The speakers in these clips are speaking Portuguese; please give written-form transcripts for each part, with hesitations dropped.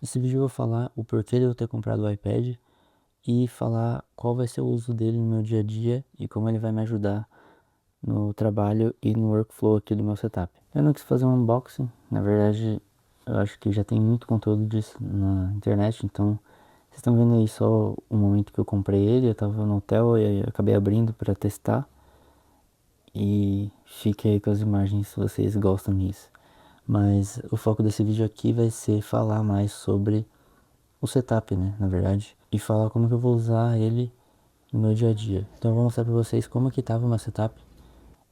Nesse vídeo eu vou falar o porquê de eu ter comprado o iPad e falar qual vai ser o uso dele no meu dia a dia e como ele vai me ajudar no trabalho e no workflow aqui do meu setup. Eu não quis fazer um unboxing, na verdade eu acho que já tem muito conteúdo disso na internet, então vocês estão vendo aí só o momento que eu comprei ele, eu tava no hotel e aí eu acabei abrindo para testar e fique aí com as imagens se vocês gostam disso. Mas o foco desse vídeo aqui vai ser falar mais sobre o setup, né, na verdade, e falar como que eu vou usar ele no meu dia a dia. Então eu vou mostrar pra vocês como que tava o meu setup.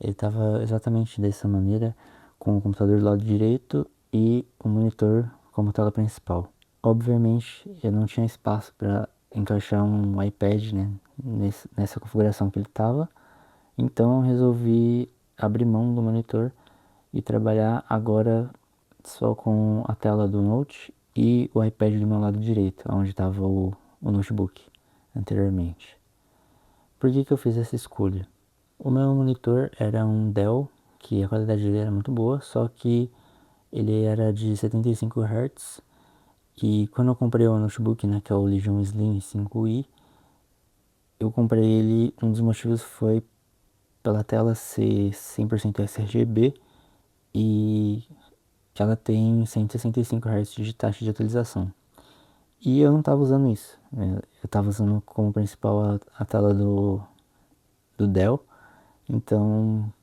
Ele tava exatamente dessa maneira, com o computador do lado direito e o monitor como tela principal. Obviamente eu não tinha espaço para encaixar um iPad, né, nessa configuração que ele tava, então eu resolvi abrir mão do monitor e trabalhar agora só com a tela do Note e o iPad do meu lado direito, onde estava o notebook anteriormente. Por que que eu fiz essa escolha? O meu monitor era um Dell, que a qualidade dele era muito boa, só que ele era de 75 Hz. E quando eu comprei o notebook, né, que é o Legion Slim 5i, eu comprei ele, um dos motivos foi pela tela ser 100% sRGB e que ela tem 165 Hz de taxa de atualização. E eu não estava usando isso, né? Eu estava usando como principal a tela do Dell, então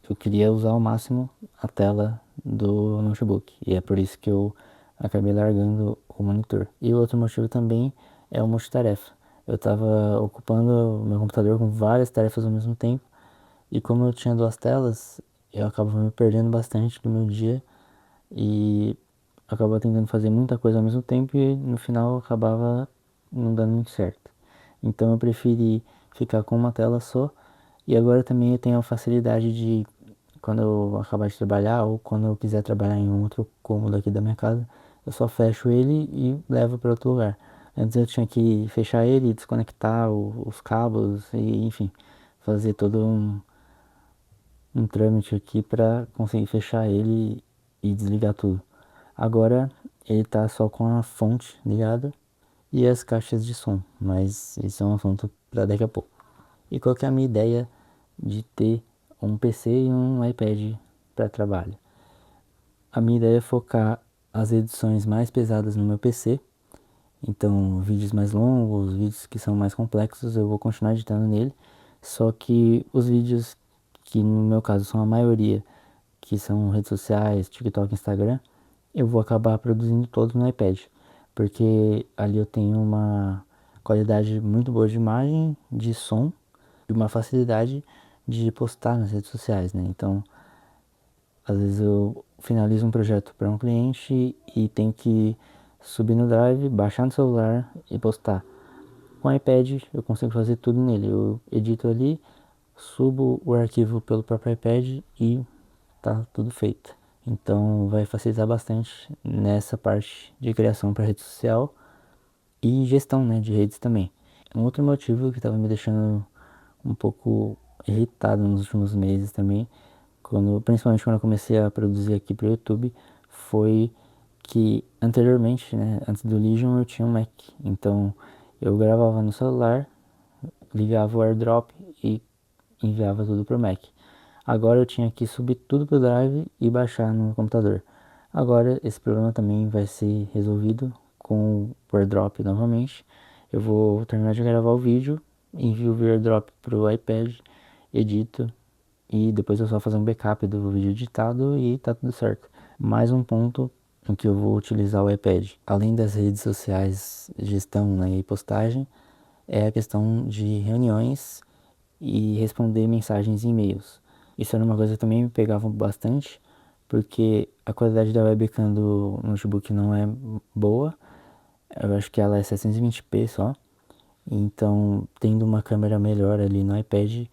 eu queria usar ao máximo a tela do notebook. E é por isso que eu acabei largando o monitor. E o outro motivo também é o multitarefa. Eu estava ocupando o meu computador com várias tarefas ao mesmo tempo, e como eu tinha duas telas, eu acabava me perdendo bastante do meu dia e acabava tentando fazer muita coisa ao mesmo tempo e no final acabava não dando muito certo. Então eu preferi ficar com uma tela só, e agora também eu tenho a facilidade de, quando eu acabar de trabalhar ou quando eu quiser trabalhar em um outro cômodo aqui da minha casa, eu só fecho ele e levo para outro lugar. Antes eu tinha que fechar ele, desconectar os cabos e enfim, fazer todo um trâmite aqui para conseguir fechar ele e desligar tudo. Agora ele tá só com a fonte ligada e as caixas de som, mas isso é um assunto para daqui a pouco. E qual que é a minha ideia de ter um PC e um iPad para trabalho? A minha ideia é focar as edições mais pesadas no meu PC, então vídeos mais longos, vídeos que são mais complexos, eu vou continuar editando nele, só que os vídeos que no meu caso são a maioria, que são redes sociais, TikTok, Instagram, eu vou acabar produzindo todos no iPad, porque ali eu tenho uma qualidade muito boa de imagem, de som e uma facilidade de postar nas redes sociais, né? Então, às vezes eu finalizo um projeto para um cliente e tenho que subir no Drive, baixar no celular e postar. Com o iPad eu consigo fazer tudo nele, eu edito ali, subo o arquivo pelo próprio iPad e tá tudo feito. Então vai facilitar bastante nessa parte de criação para rede social e gestão, né, de redes também. Um outro motivo que estava me deixando um pouco irritado nos últimos meses também, principalmente quando eu comecei a produzir aqui para o YouTube, foi que anteriormente, né, antes do Legion eu tinha um Mac, então eu gravava no celular, ligava o AirDrop e enviava tudo pro Mac. Agora eu tinha que subir tudo pro Drive e baixar no computador. Agora esse problema também vai ser resolvido com o AirDrop novamente. Eu vou terminar de gravar o vídeo, envio o AirDrop pro iPad, edito e depois é só fazer um backup do vídeo editado e tá tudo certo. Mais um ponto em que eu vou utilizar o iPad, além das redes sociais, gestão, né, e postagem, é a questão de reuniões e responder mensagens e e-mails. Isso era uma coisa que também me pegava bastante, porque a qualidade da webcam do notebook não é boa. Eu acho que ela é 720p só. Então, tendo uma câmera melhor ali no iPad,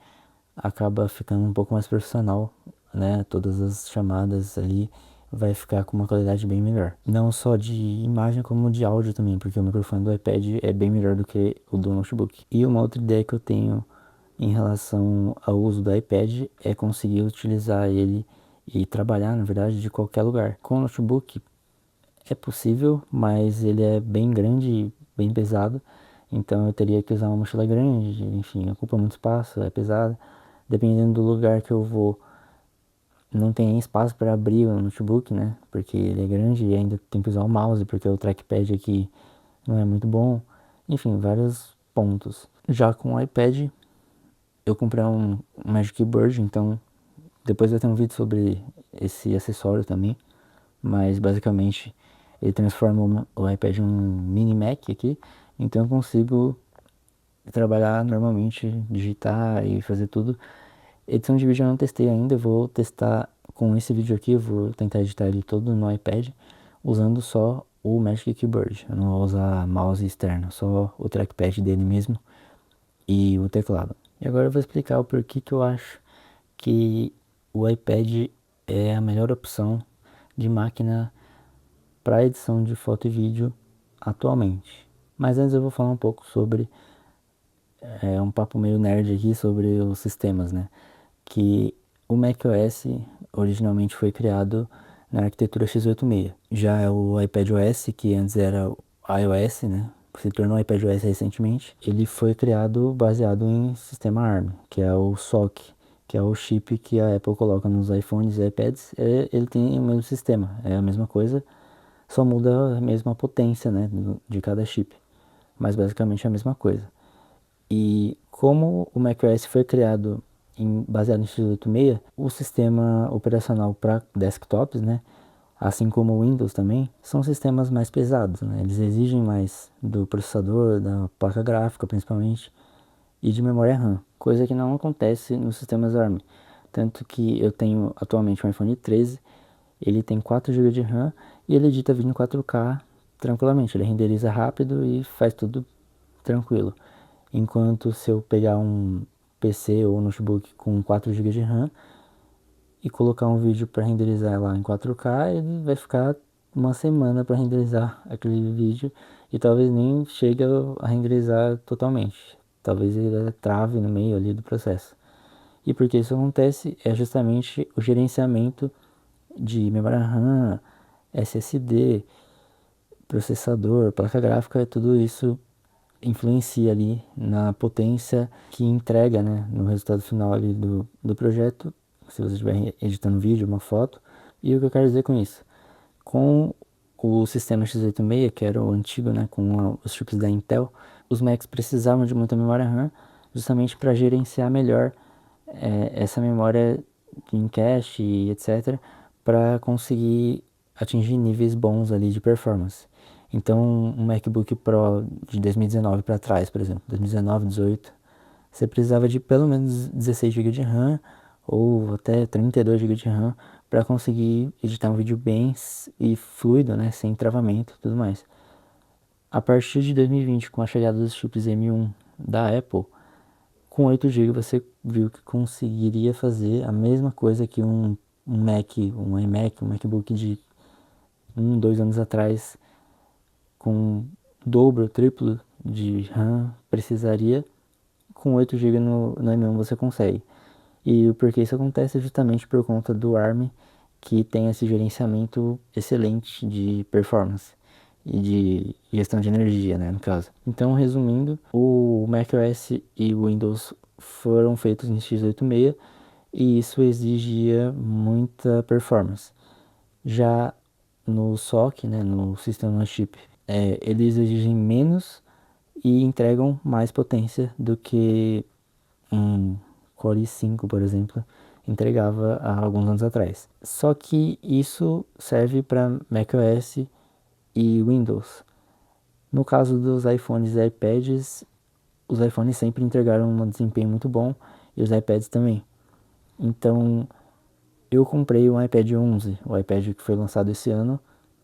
acaba ficando um pouco mais profissional, né? Todas as chamadas ali vai ficar com uma qualidade bem melhor. Não só de imagem, como de áudio também, porque o microfone do iPad é bem melhor do que o do notebook. E uma outra ideia que eu tenho em relação ao uso do iPad é conseguir utilizar ele e trabalhar, na verdade, de qualquer lugar. Com o notebook É possível, mas ele é bem grande e bem pesado. Então eu teria que usar uma mochila grande, enfim, ocupa muito espaço, é pesada. Dependendo do lugar que eu vou, não tem espaço para abrir o notebook, né? Porque ele é grande e ainda tem que usar o mouse, porque o trackpad aqui não é muito bom. Enfim, vários pontos. Já com o iPad, eu comprei um Magic Keyboard, então depois vai ter um vídeo sobre esse acessório também. Mas basicamente ele transforma o iPad em um mini Mac aqui. Então eu consigo trabalhar normalmente, digitar e fazer tudo. Edição de vídeo eu não testei ainda, eu vou testar com esse vídeo aqui, eu vou tentar editar ele todo no iPad, usando só o Magic Keyboard. Eu não vou usar mouse externo, só o trackpad dele mesmo e o teclado. E agora eu vou explicar o porquê que eu acho que o iPad é a melhor opção de máquina para edição de foto e vídeo atualmente. Mas antes eu vou falar um pouco sobre, um papo meio nerd aqui sobre os sistemas, né? Que o macOS originalmente foi criado na arquitetura x86. Já é o iPadOS, que antes era o iOS, né? Se tornou iPadOS recentemente. Ele foi criado baseado em sistema ARM, que é o SoC, que é o chip que a Apple coloca nos iPhones e iPads. Ele tem o mesmo sistema, é a mesma coisa, só muda a mesma potência, né, de cada chip. Mas basicamente é a mesma coisa. E como o macOS foi criado baseado em x86, o sistema operacional para desktops, né, assim como o Windows também, são sistemas mais pesados, né? Eles exigem mais do processador, da placa gráfica principalmente, e de memória RAM, coisa que não acontece nos sistemas ARM. Tanto que eu tenho atualmente um iPhone 13, ele tem 4 GB de RAM e ele edita vídeo em 4K tranquilamente, ele renderiza rápido e faz tudo tranquilo. Enquanto se eu pegar um PC ou notebook com 4 GB de RAM e colocar um vídeo para renderizar lá em 4K, ele vai ficar uma semana para renderizar aquele vídeo e talvez nem chegue a renderizar totalmente. Talvez ele trave no meio ali do processo. E por que isso acontece? É justamente o gerenciamento de memória RAM, SSD, processador, placa gráfica, tudo isso influencia ali na potência que entrega, né, no resultado final ali do projeto, se você estiver editando vídeo, uma foto. E o que eu quero dizer com isso? Com o sistema x86, que era o antigo, né, com os chips da Intel, os Macs precisavam de muita memória RAM, justamente para gerenciar melhor essa memória em cache e etc, para conseguir atingir níveis bons ali de performance. Então, um MacBook Pro de 2019 para trás, por exemplo, 2019, 18, você precisava de pelo menos 16 GB de RAM ou até 32 GB de RAM para conseguir editar um vídeo bem e fluido, né, sem travamento e tudo mais. A partir de 2020, com a chegada dos chips M1 da Apple, com 8 GB você viu que conseguiria fazer a mesma coisa que um Mac, um iMac, um MacBook de 2 anos atrás, com dobro, triplo de RAM precisaria. Com 8 GB no M1 você consegue. E o porquê isso acontece é justamente por conta do ARM, que tem esse gerenciamento excelente de performance e de gestão de energia, né, no caso. Então, resumindo, o macOS e o Windows foram feitos em x86 e isso exigia muita performance. Já no SoC, né, no sistema chip, eles exigem menos e entregam mais potência do que um Core i5, por exemplo, entregava há alguns anos atrás. Só que isso serve para macOS e Windows. No caso dos iPhones e iPads, os iPhones sempre entregaram um desempenho muito bom e os iPads também. Então, eu comprei o iPad 11, o iPad que foi lançado esse ano,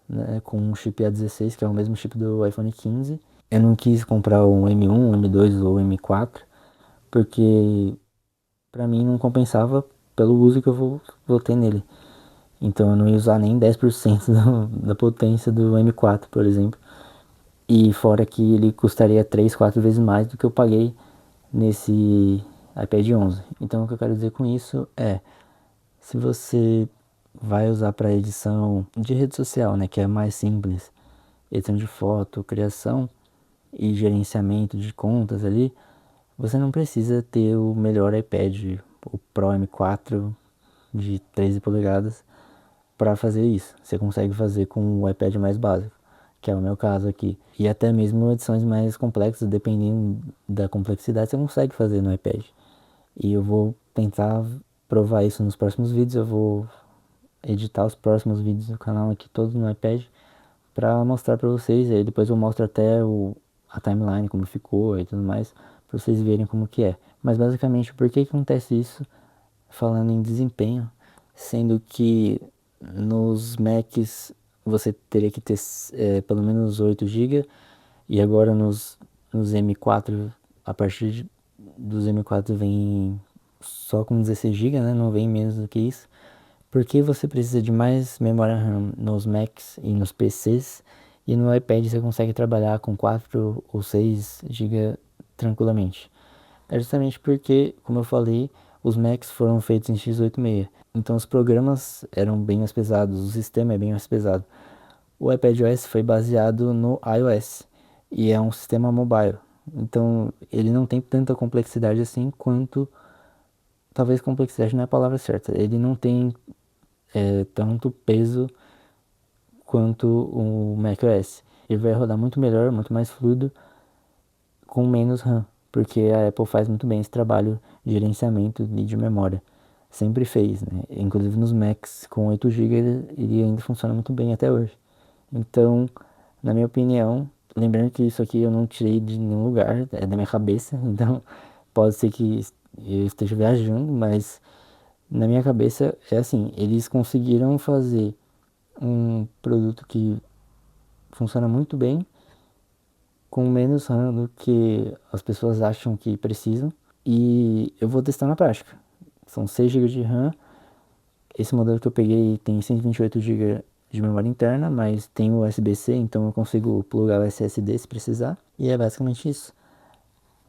né, com um chip A16, que é o mesmo chip do iPhone 15. Eu não quis comprar um M1, um M2 ou um M4, porque para mim não compensava pelo uso que eu vou ter nele. Então eu não ia usar nem 10% da potência do M4, por exemplo. E fora que ele custaria 3, 4 vezes mais do que eu paguei nesse iPad 11. Então o que eu quero dizer com isso é, se você vai usar para edição de rede social, né, que é mais simples, edição de foto, criação e gerenciamento de contas ali, você não precisa ter o melhor iPad, o Pro M4 de 13 polegadas para fazer isso. Você consegue fazer com o iPad mais básico, que é o meu caso aqui. E até mesmo edições mais complexas, dependendo da complexidade, você consegue fazer no iPad. E eu vou tentar provar isso nos próximos vídeos. Eu vou editar os próximos vídeos do canal aqui todos no iPad para mostrar para vocês. E aí depois eu mostro até a timeline, como ficou e tudo mais, para vocês verem como que é. Mas basicamente, por que acontece isso? Falando em desempenho, sendo que nos Macs você teria que ter pelo menos 8 GB e agora nos M4, a partir dos M4 vem só com 16 GB, né? Não vem menos do que isso. Por que você precisa de mais memória RAM nos Macs e nos PCs e no iPad você consegue trabalhar com 4 ou 6 GB tranquilamente? É justamente porque, como eu falei, os Macs foram feitos em x86. Então os programas eram bem mais pesados, o sistema é bem mais pesado. O iPadOS foi baseado no iOS e é um sistema mobile. Então ele não tem tanta complexidade assim quanto. Talvez complexidade não é a palavra certa. Ele não tem tanto peso quanto o macOS. Ele vai rodar muito melhor, muito mais fluido, com menos RAM, porque a Apple faz muito bem esse trabalho de gerenciamento e de memória. Sempre fez, né? Inclusive nos Macs com 8 GB ele ainda funciona muito bem até hoje. Então, na minha opinião, lembrando que isso aqui eu não tirei de nenhum lugar, é da minha cabeça, então pode ser que eu esteja viajando, mas na minha cabeça é assim, eles conseguiram fazer um produto que funciona muito bem com menos RAM do que as pessoas acham que precisam. E eu vou testar na prática. São 6 GB de RAM. Esse modelo que eu peguei tem 128 GB de memória interna, mas tem o USB-C, então eu consigo plugar o SSD se precisar. E é basicamente isso.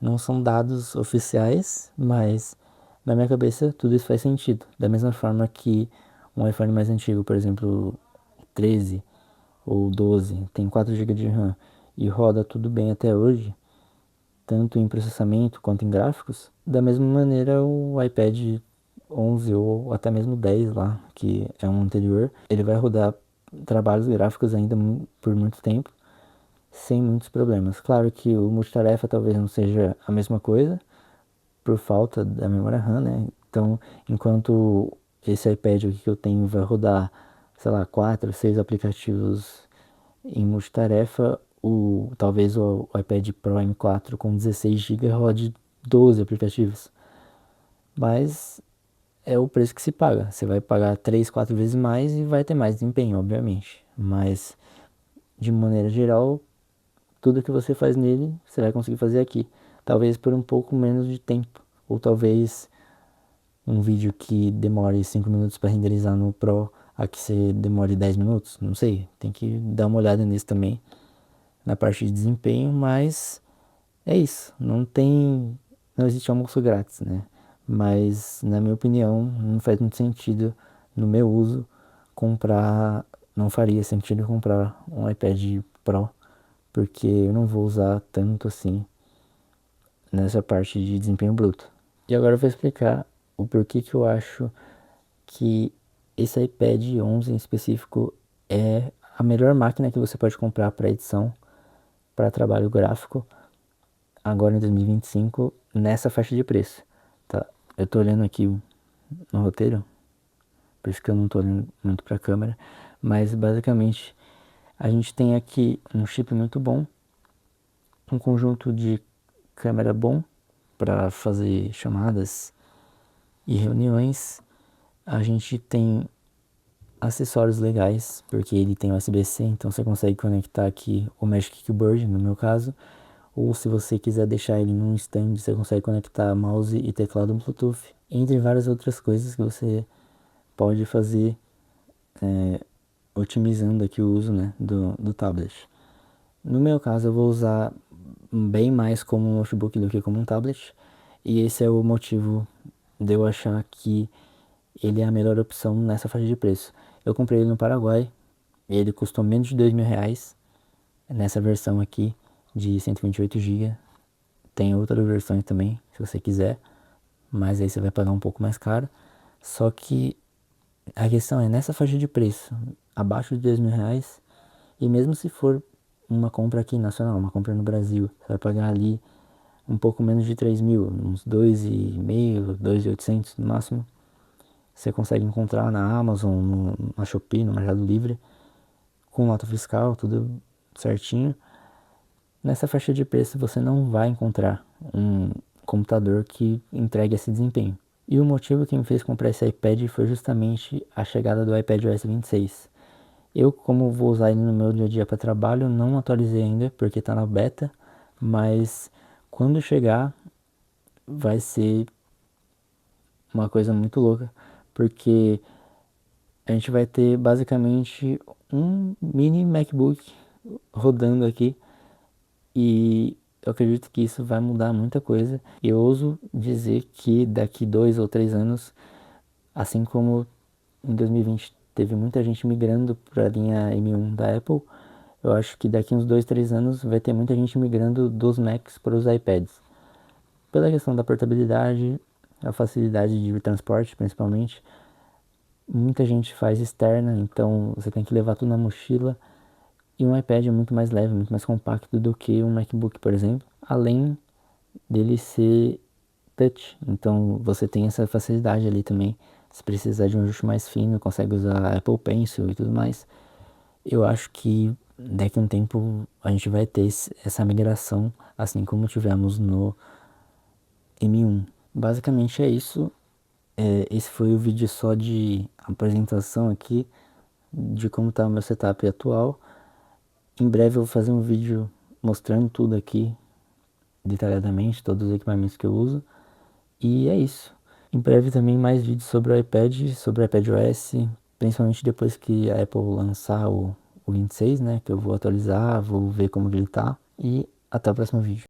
Não são dados oficiais, mas na minha cabeça tudo isso faz sentido. Da mesma forma que um iPhone mais antigo, por exemplo, 13 ou 12, tem 4 GB de RAM e roda tudo bem até hoje, tanto em processamento quanto em gráficos. Da mesma maneira, o iPad 11 ou até mesmo 10 lá, que é um anterior, ele vai rodar trabalhos gráficos ainda por muito tempo, sem muitos problemas. Claro que o multitarefa talvez não seja a mesma coisa, por falta da memória RAM, né? Então, enquanto esse iPad aqui que eu tenho vai rodar, sei lá, 4, 6 aplicativos em multitarefa, talvez o iPad Pro M4 com 16 GB rode 12 aplicativos. Mas é o preço que se paga. Você vai pagar 3, 4 vezes mais e vai ter mais desempenho, obviamente. Mas, de maneira geral, tudo que você faz nele, você vai conseguir fazer aqui. Talvez por um pouco menos de tempo. Ou talvez um vídeo que demore 5 minutos para renderizar no Pro, a que você demore 10 minutos. Não sei. Tem que dar uma olhada nisso também, na parte de desempenho, mas é isso. Não existe almoço grátis, né? Mas, na minha opinião, não faz muito sentido no meu uso comprar, não faria sentido comprar um iPad Pro, porque eu não vou usar tanto assim nessa parte de desempenho bruto. E agora eu vou explicar o porquê que eu acho que esse iPad 11 em específico é a melhor máquina que você pode comprar para edição, para trabalho gráfico, agora em 2025, nessa faixa de preço, tá? Eu tô olhando aqui no roteiro, por isso que eu não tô olhando muito para a câmera, mas basicamente a gente tem aqui um chip muito bom, um conjunto de câmera bom para fazer chamadas e reuniões. A gente tem acessórios legais, porque ele tem USB-C, então você consegue conectar aqui o Magic Keyboard, no meu caso, ou se você quiser deixar ele num stand, você consegue conectar mouse e teclado Bluetooth, entre várias outras coisas que você pode fazer otimizando aqui o uso, né, do tablet. No meu caso, eu vou usar bem mais como um notebook do que como um tablet, e esse é o motivo de eu achar que ele é a melhor opção nessa faixa de preço. Eu comprei ele no Paraguai, ele custou menos de R$ 2.000 nessa versão aqui de 128 GB. Tem outras versões também, se você quiser, mas aí você vai pagar um pouco mais caro. Só que a questão é nessa faixa de preço, abaixo de R$ 2.000, e mesmo se for uma compra aqui nacional, uma compra no Brasil, você vai pagar ali um pouco menos de 3.000, uns 2.500, 2.800 no máximo. Você consegue encontrar na Amazon, na Shopee, no Mercado Livre, com nota fiscal, tudo certinho. Nessa faixa de preço você não vai encontrar um computador que entregue esse desempenho. E o motivo que me fez comprar esse iPad foi justamente a chegada do iPadOS 26. Eu, como vou usar ele no meu dia a dia para trabalho, não atualizei ainda porque está na beta, mas quando chegar vai ser uma coisa muito louca, porque a gente vai ter basicamente um mini MacBook rodando aqui e eu acredito que isso vai mudar muita coisa. Eu ouso dizer que daqui 2 ou 3 anos, assim como em 2020 teve muita gente migrando para a linha M1 da Apple, eu acho que daqui uns 2, 3 anos vai ter muita gente migrando dos Macs para os iPads. Pela questão da portabilidade, a facilidade de transporte principalmente. Muita gente faz externa, então você tem que levar tudo na mochila. E um iPad é muito mais leve, muito mais compacto do que um MacBook, por exemplo. Além dele ser touch, então você tem essa facilidade ali também. Se precisar de um ajuste mais fino, consegue usar Apple Pencil e tudo mais. Eu acho que daqui a um tempo a gente vai ter essa migração, assim como tivemos no M1. Basicamente é isso. Esse foi o vídeo só de apresentação aqui de como está o meu setup atual. Em breve eu vou fazer um vídeo mostrando tudo aqui detalhadamente, todos os equipamentos que eu uso. E é isso. Em breve também mais vídeos sobre o iPad, sobre o iPadOS, principalmente depois que a Apple lançar o 26, né, que eu vou atualizar, vou ver como ele tá. E até o próximo vídeo.